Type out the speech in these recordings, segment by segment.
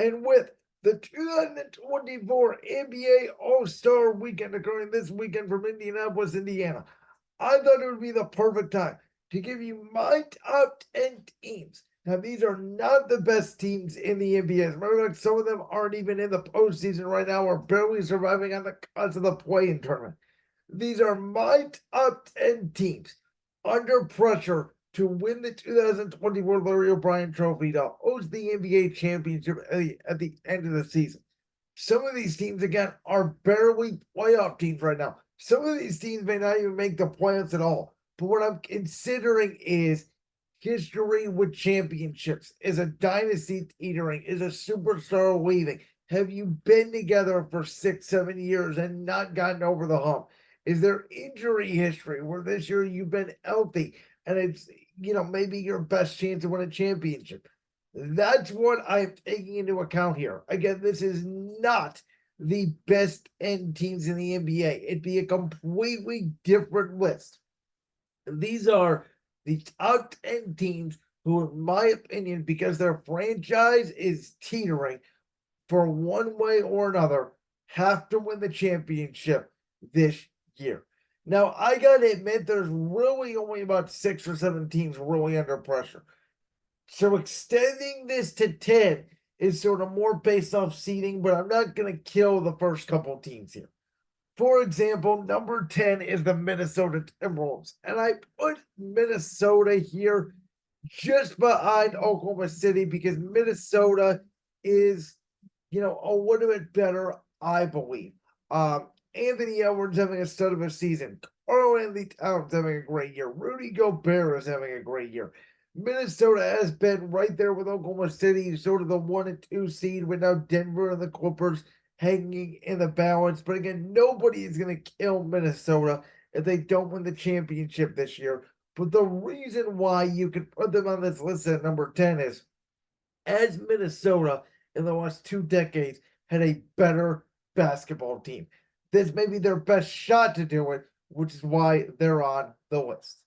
And with the 2024 NBA All-Star Weekend occurring this weekend from Indianapolis, Indiana, I thought it would be the perfect time to give you my top 10 teams. Now, these are not the best teams in the NBA. As a matter of fact, some of them aren't even in the postseason right now or barely surviving on the cuts of the play-in tournament. These are my top 10 teams under pressure to win the 2024 Larry O'Brien Trophy to host the NBA championship at the end of the season. Some of these teams, again, are barely playoff teams right now. Some of these teams may not even make the playoffs at all. But what I'm considering is history with championships. Is a dynasty teetering? Is a superstar leaving? Have you been together for 6, 7 years and not gotten over the hump? Is there injury history where this year you've been healthy and it's, maybe your best chance to win a championship? That's what I'm taking into account here. Again, this is not the best end teams in the NBA. It'd be a completely different list. These are the top 10 teams who, in my opinion, because their franchise is teetering for one way or another, have to win the championship this year. Now, I got to admit, there's really only about 6 or 7 teams really under pressure. So extending this to 10 is sort of more based off seeding, but I'm not going to kill the first couple teams here. For example, number 10 is the Minnesota Timberwolves. And I put Minnesota here just behind Oklahoma City because Minnesota is, a little bit better, I believe. Anthony Edwards having a stud of a season. Karl-Anthony Towns having a great year. Rudy Gobert is having a great year. Minnesota has been right there with Oklahoma City, sort of the 1 and 2 seed, with now Denver and the Clippers hanging in the balance. But again, nobody is going to kill Minnesota if they don't win the championship this year. But the reason why you could put them on this list at number 10 is as Minnesota in the last 2 decades had a better basketball team. This may be their best shot to do it, which is why they're on the list.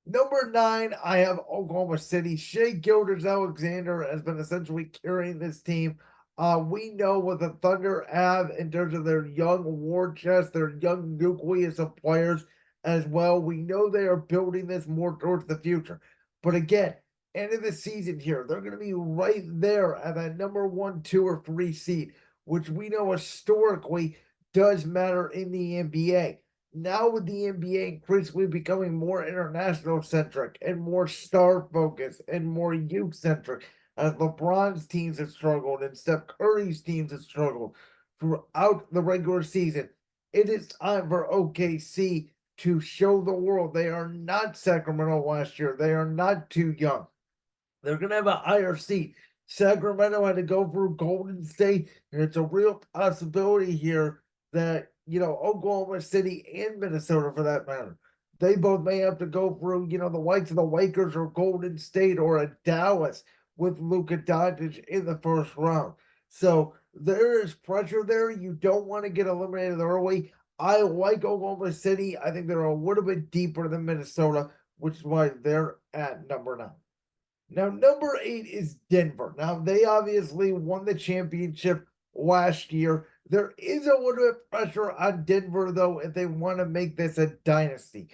Number 9, I have Oklahoma City. Shai Gilgeous-Alexander has been essentially carrying this team. We know what the Thunder have in terms of their young war chest, their young nucleus of players as well. We know they are building this more towards the future. But again, end of the season here, they're going to be right there at that number 1, 2, or 3 seed, which we know historically does matter in the NBA. Now with the NBA increasingly becoming more international centric and more star focused and more youth centric, as LeBron's teams have struggled and Steph Curry's teams have struggled throughout the regular season, it is time for OKC to show the world they are not Sacramento last year. They are not too young. They're going to have a higher seat. Sacramento had to go through Golden State, and it's a real possibility here that, Oklahoma City and Minnesota, for that matter, they both may have to go through, the likes of the Lakers or Golden State or a Dallas with Luka Doncic in the first round. So there is pressure there. You don't want to get eliminated early. I like Oklahoma City. I think they're a little bit deeper than Minnesota, which is why they're at number 9. Now, number 8 is Denver. Now, they obviously won the championship last year. There is a little bit of pressure on Denver, though, if they want to make this a dynasty.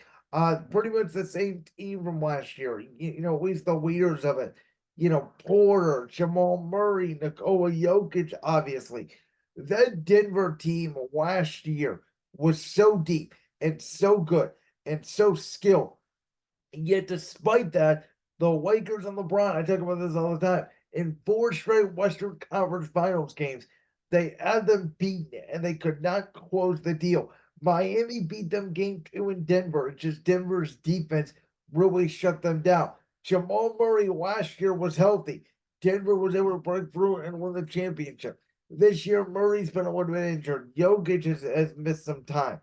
Pretty much the same team from last year, at least the leaders of it. Porter, Jamal Murray, Nikola Jokic, obviously. That Denver team last year was so deep and so good and so skilled. Yet, despite that, the Lakers and LeBron, I talk about this all the time, in 4 straight Western Conference Finals games, they had them beaten and they could not close the deal. Miami beat them game 2 in Denver. It's just Denver's defense really shut them down. Jamal Murray last year was healthy. Denver was able to break through and win the championship. This year, Murray's been a little bit injured. Jokic has missed some time.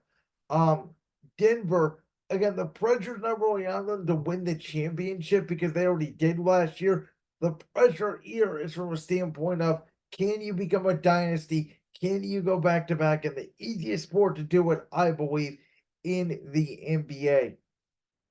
Denver, again, the pressure's not really on them to win the championship because they already did last year. The pressure here is from a standpoint of, can you become a dynasty? Can you go back to back? And the easiest sport to do it, I believe, in the NBA.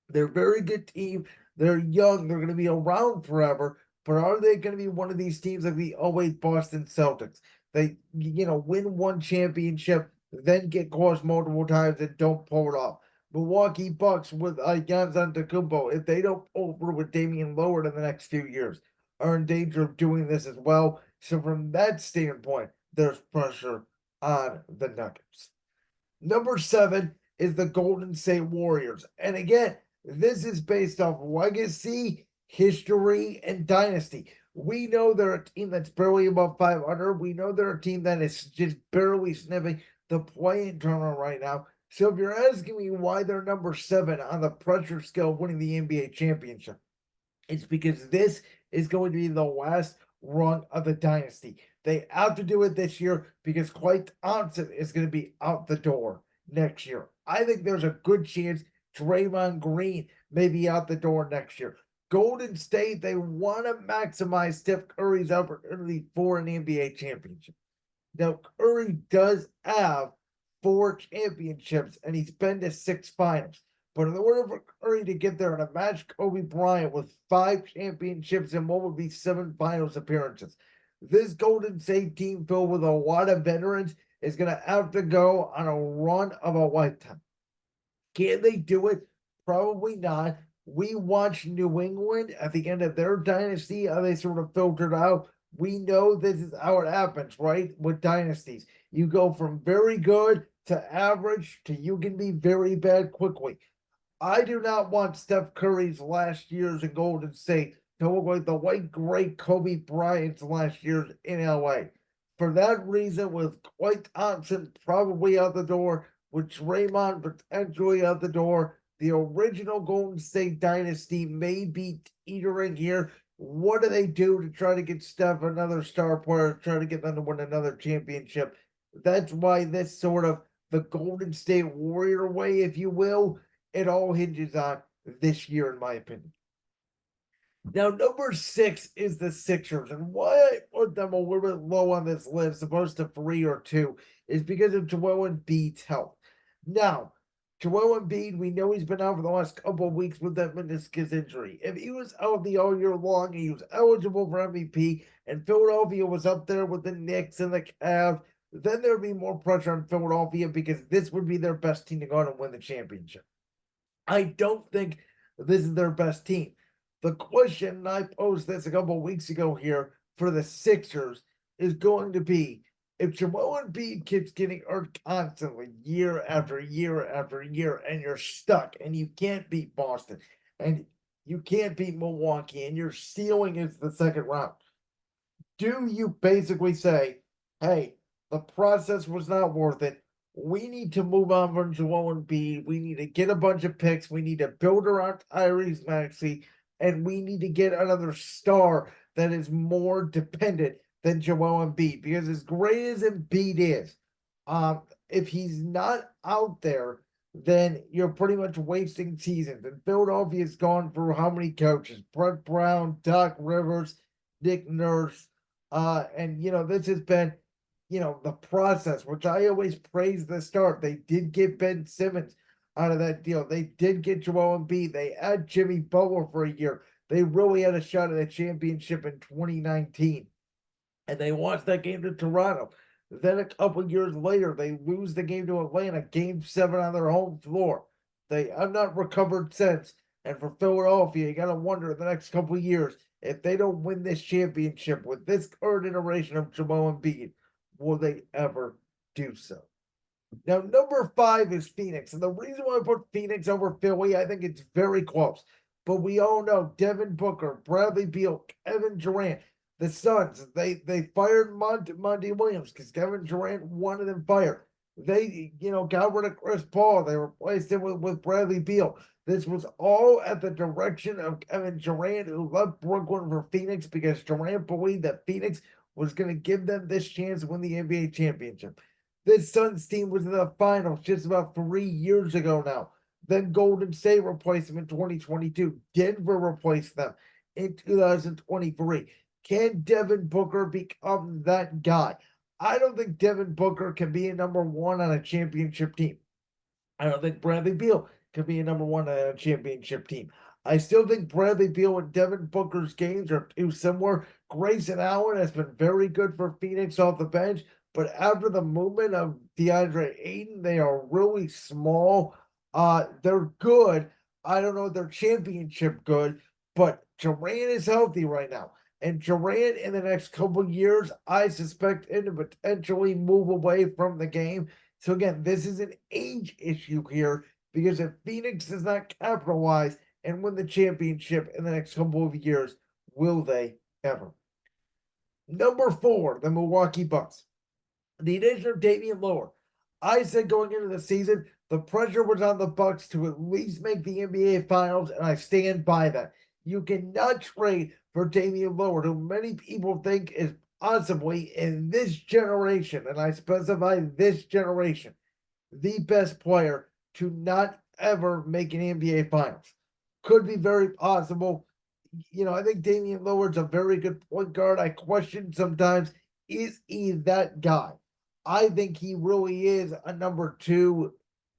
They're a very good team. They're young. They're going to be around forever. but are they going to be one of these teams like the '08 Boston Celtics? They, win one championship, then get close multiple times and don't pull it off. Milwaukee Bucks with Giannis Antetokounmpo, if they don't pull through with Damian Lillard in the next few years, are in danger of doing this as well. So from that standpoint, there's pressure on the Nuggets. Number 7 is the Golden State Warriors. And again, this is based off legacy, history, and dynasty. We know they're a team that's barely above 500. We know they're a team that is just barely sniffing the play-in tournament right now. So if you're asking me why they're number 7 on the pressure scale winning the NBA championship, it's because this is going to be the last run of the dynasty. They have to do it this year because Klay Thompson is going to be out the door next year. I think there's a good chance Draymond Green may be out the door next year. Golden State, they want to maximize Steph Curry's opportunity for an NBA championship. Now, Curry does have 4 championships and he's been to 6 finals. But in order for Curry to get there and to match Kobe Bryant with 5 championships and what would be 7 finals appearances, this Golden State team filled with a lot of veterans is going to have to go on a run of a lifetime. Can they do it? Probably not. We watched New England at the end of their dynasty, how they sort of filtered out. We know this is how it happens, right? With dynasties, you go from very good to average to you can be very bad quickly. I do not want Steph Curry's last years in Golden State to look like the white great Kobe Bryant's last years in LA. For that reason, with Klay Thompson probably out the door, with Draymond potentially out the door, the original Golden State dynasty may be teetering here. What do they do to try to get Steph another star player, try to get them to win another championship? That's why this sort of the Golden State Warrior way, if you will, it all hinges on this year, in my opinion. Now, number 6 is the Sixers, and why I put them a little bit low on this list, opposed to 3 or 2, is because of Joel Embiid's health. Now, Joel Embiid, we know he's been out for the last couple of weeks with that meniscus injury. If he was healthy all year long, and he was eligible for MVP, and Philadelphia was up there with the Knicks and the Cavs, then there would be more pressure on Philadelphia because this would be their best team to go out and win the championship. I don't think this is their best team. The question, and I posed this a couple of weeks ago here for the Sixers, is going to be if Joel Embiid keeps getting hurt constantly year after year after year, and you're stuck and you can't beat Boston and you can't beat Milwaukee and your ceiling is the second round, do you basically say, hey, the process was not worth it? We need to move on from Joel Embiid. We need to get a bunch of picks. We need to build around Tyrese Maxey, and we need to get another star that is more dependent than Joel Embiid. Because as great as Embiid is, if he's not out there, then you're pretty much wasting seasons. And Philadelphia's gone through how many coaches? Brett Brown, Doc Rivers, Nick Nurse. And this has been the process, which I always praise the start. They did get Ben Simmons out of that deal. They did get Joel Embiid. They had Jimmy Butler for a year. They really had a shot at a championship in 2019. And they lost that game to Toronto. Then a couple years later, they lose the game to Atlanta, game 7 on their home floor. They have not recovered since. And for Philadelphia, you got to wonder in the next couple of years, if they don't win this championship with this current iteration of Joel Embiid, will they ever do so? Now, number 5 is Phoenix. And the reason why I put Phoenix over Philly, I think it's very close. But we all know Devin Booker, Bradley Beal, Kevin Durant, the Suns, they fired Monty Williams because Kevin Durant wanted them fired. They, got rid of Chris Paul. They replaced him with Bradley Beal. This was all at the direction of Kevin Durant, who left Brooklyn for Phoenix because Durant believed that Phoenix was going to give them this chance to win the NBA championship. This Suns team was in the finals just about 3 years ago now. Then Golden State replaced them in 2022. Denver replaced them in 2023. Can Devin Booker become that guy? I don't think Devin Booker can be a number 1 on a championship team. I don't think Bradley Beal can be a number 1 on a championship team. I still think Bradley Beal and Devin Booker's games are too similar. Grayson Allen has been very good for Phoenix off the bench, but after the movement of DeAndre Ayton, they are really small. They're good. I don't know if they're championship good, but Durant is healthy right now. And Durant, in the next couple years, I suspect him to potentially move away from the game. So again, this is an age issue here because if Phoenix does not capitalize and win the championship in the next couple of years, will they ever? Number 4, the Milwaukee Bucks. The addition of Damian Lillard. I said going into the season, the pressure was on the Bucks to at least make the NBA Finals, and I stand by that. You cannot trade for Damian Lillard, who many people think is possibly in this generation, and I specify this generation, the best player to not ever make an NBA Finals. Could be very possible. I think Damian Lillard's a very good point guard. I question sometimes, is he that guy? I think he really is a number 2,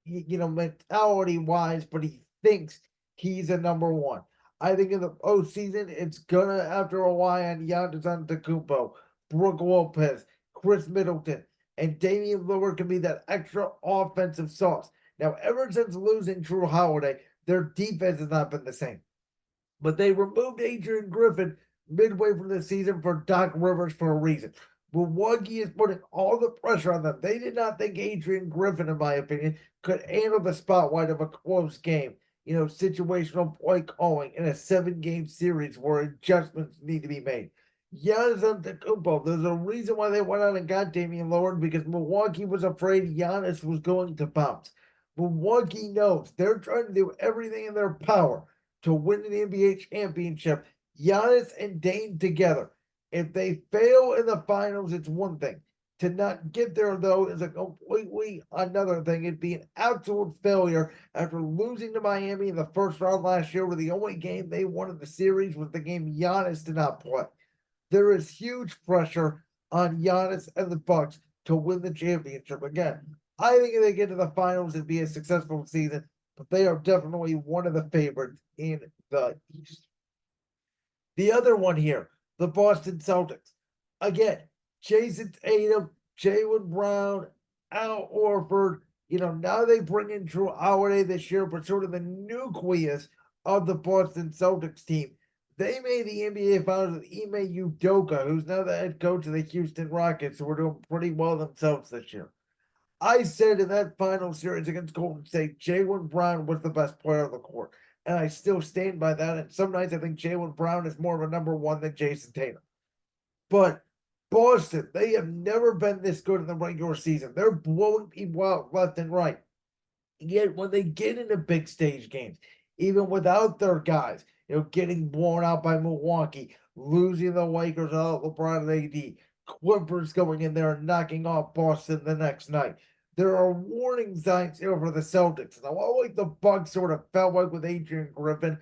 mentality wise, but he thinks he's a number 1. I think in the postseason, it's gonna have to rely on Giannis Antetokounmpo, Brook Lopez, Chris Middleton, and Damian Lillard can be that extra offensive sauce. Now, ever since losing Drew Holiday, their defense has not been the same. But they removed Adrian Griffin midway through the season for Doc Rivers for a reason. Milwaukee is putting all the pressure on them. They did not think Adrian Griffin, in my opinion, could handle the spotlight of a close game. Situational play calling in a 7-game series where adjustments need to be made. Giannis Antetokounmpo, there's a reason why they went out and got Damian Lillard because Milwaukee was afraid Giannis was going to bounce. Milwaukee knows they're trying to do everything in their power to win an NBA championship. Giannis and Dame together. If they fail in the finals, it's one thing. To not get there, though, is a completely another thing. It'd be an absolute failure after losing to Miami in the first round last year, where the only game they won in the series was the game Giannis did not play. There is huge pressure on Giannis and the Bucks to win the championship. Again, I think if they get to the finals, it'd be a successful season, but they are definitely one of the favorites in the East. The other one here, the Boston Celtics. Again, Jayson Tatum, Jaylen Brown, Al Horford. Now they bring in Drew Holiday this year, but sort of the nucleus of the Boston Celtics team. They made the NBA Finals with Ime Udoka, who's now the head coach of the Houston Rockets, who are doing pretty well themselves this year. I said in that final series against Golden State, Jaylen Brown was the best player on the court. And I still stand by that. And some nights I think Jaylen Brown is more of a number 1 than Jayson Tatum. But Boston, they have never been this good in the regular season. They're blowing people out left and right. Yet when they get into big stage games, even without their guys, getting blown out by Milwaukee, losing the Lakers without LeBron and AD, Clippers going in there and knocking off Boston the next night. There are warning signs here for the Celtics. Now, while like the Bucks sort of felt like with Adrian Griffin,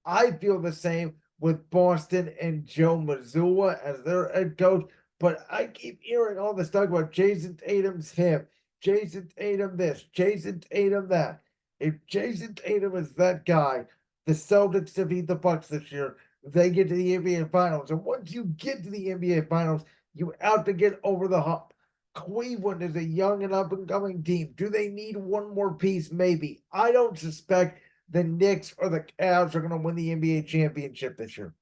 I feel the same with Boston and Joe Mazzulla as their head coach. But I keep hearing all this talk about Jayson Tatum's hip, Jayson Tatum this, Jayson Tatum that. If Jayson Tatum is that guy, the Celtics defeat the Bucks this year. They get to the NBA Finals. And once you get to the NBA Finals, you have to get over the hump. Cleveland is a young and up-and-coming team. Do they need one more piece? Maybe. I don't suspect the Knicks or the Cavs are going to win the NBA championship this year.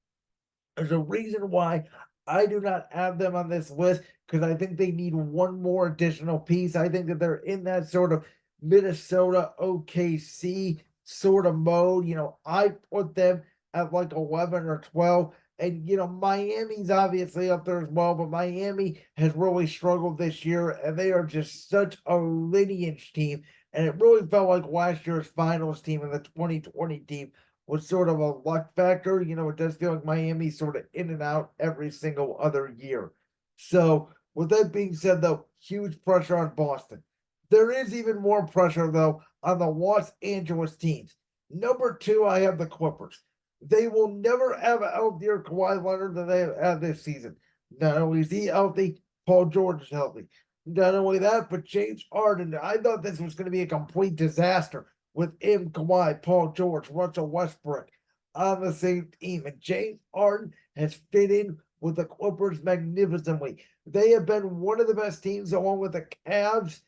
There's a reason why I do not have them on this list because I think they need one more additional piece. I think that they're in that sort of Minnesota OKC sort of mode. I put them at like 11 or 12. And, Miami's obviously up there as well, but Miami has really struggled this year, and they are just such a lineage team. And it really felt like last year's finals team and the 2020 team was sort of a luck factor. It does feel like Miami's sort of in and out every single other year. So, with that being said, though, huge pressure on Boston. There is even more pressure, though, on the Los Angeles teams. Number 2, I have the Clippers. They will never have a healthier Kawhi Leonard than they have had this season. Not only is he healthy, Paul George is healthy. Not only that, but James Harden. I thought this was going to be a complete disaster with him, Kawhi, Paul George, Russell Westbrook. on the same team. And James Harden has fit in with the Clippers magnificently. They have been one of the best teams, along with the Cavs,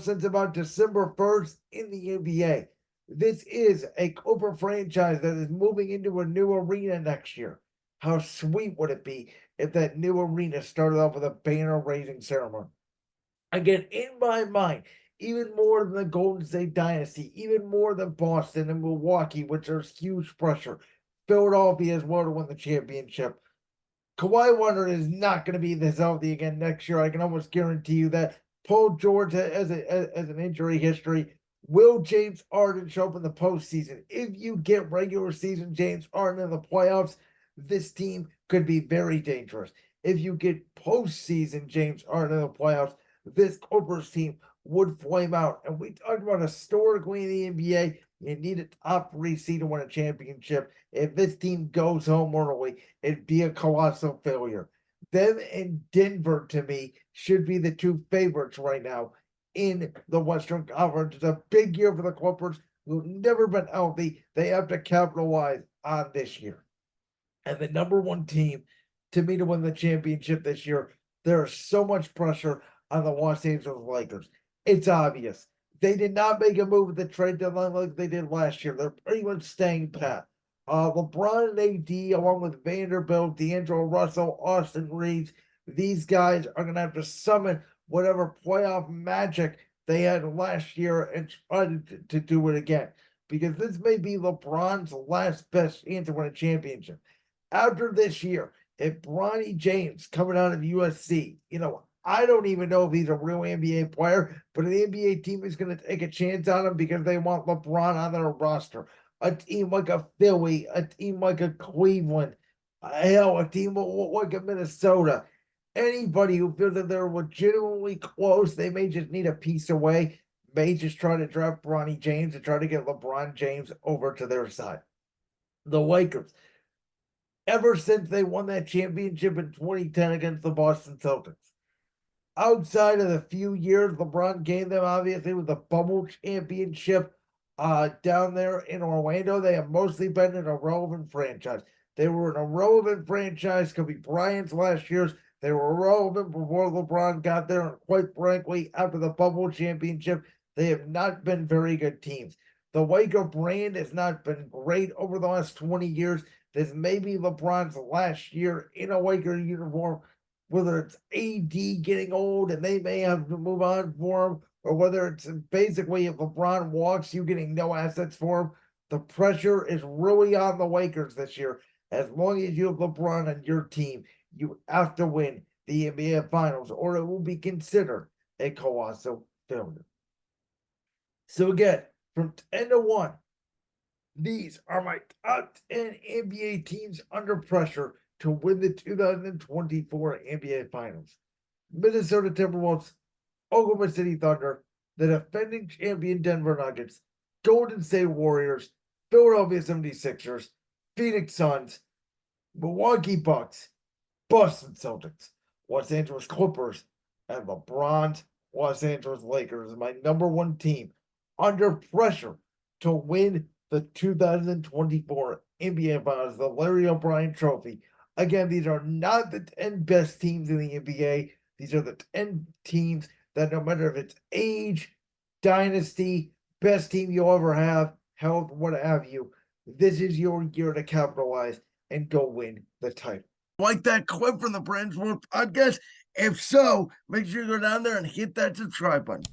since about December 1st in the NBA. This is a Clipper franchise that is moving into a new arena next year. How sweet would it be if that new arena started off with a banner raising ceremony? Again, in my mind, even more than the Golden State Dynasty, even more than Boston and Milwaukee, which there's huge pressure. Philadelphia as well to win the championship. Kawhi Leonard is not going to be this healthy again next year. I can almost guarantee you that. Paul George has an injury history. Will James Harden show up in the postseason? If you get regular season James Harden in the playoffs, this team could be very dangerous. If you get postseason James Harden in the playoffs, this Clippers team would flame out. And we talked about historically in the NBA, you need a top 3 seed to win a championship. If this team goes home early, it'd be a colossal failure. Them and Denver, to me, should be the 2 favorites right now in the Western Conference. It's a big year for the Clippers, who've never been healthy. They have to capitalize on this year. And the number 1 team, to me, to win the championship this year, there's so much pressure on the Los Angeles Lakers. It's obvious. They did not make a move at the trade deadline like they did last year. They're pretty much staying pat. LeBron and AD, along with Vanderbilt, D'Angelo Russell, Austin Reeves, these guys are going to have to summon whatever playoff magic they had last year and try to do it again. Because this may be LeBron's last best chance to win a championship. After this year, if Bronny James coming out of USC, I don't even know if he's a real NBA player, but an NBA team is going to take a chance on him because they want LeBron on their roster. A team like a Philly, a team like a Cleveland, hell, a team like a Minnesota. Anybody who feels that they're legitimately close, they may just need a piece away, may just try to draft Bronny James and try to get LeBron James over to their side. The Lakers, ever since they won that championship in 2010 against the Boston Celtics, outside of the few years LeBron gave them, obviously, with the bubble championship down there in Orlando, they have mostly been an irrelevant franchise. They were an irrelevant franchise. Kobe Bryant's last years, they were irrelevant before LeBron got there. And quite frankly, after the bubble championship, they have not been very good teams. The Laker brand has not been great over the last 20 years. This may be LeBron's last year in a Laker uniform, whether it's AD getting old and they may have to move on for him, or whether it's basically if LeBron walks, you getting no assets for him. The pressure is really on the Lakers this year. As long as you have LeBron on your team, you have to win the NBA Finals, or it will be considered a colossal failure. So again, from 10-1, these are my top 10 NBA teams under pressure to win the 2024 NBA Finals. Minnesota Timberwolves, Oklahoma City Thunder, the defending champion Denver Nuggets, Golden State Warriors, Philadelphia 76ers, Phoenix Suns, Milwaukee Bucks, Boston Celtics, Los Angeles Clippers, and LeBron's Los Angeles Lakers is my number 1 team under pressure to win the 2024 NBA Finals, the Larry O'Brien Trophy. Again, these are not the 10 best teams in the NBA. These are the 10 teams that, no matter if it's age, dynasty, best team you'll ever have, health, what have you, this is your year to capitalize and go win the title. Like that clip from the Brand Sports Podcast? If so, make sure you go down there and hit that subscribe button.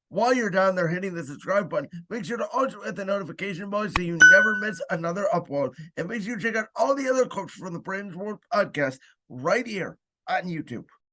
While you're down there hitting the subscribe button, make sure to also hit the notification bell so you never miss another upload. And make sure you check out all the other clips from the Brand Sports Podcast right here on YouTube.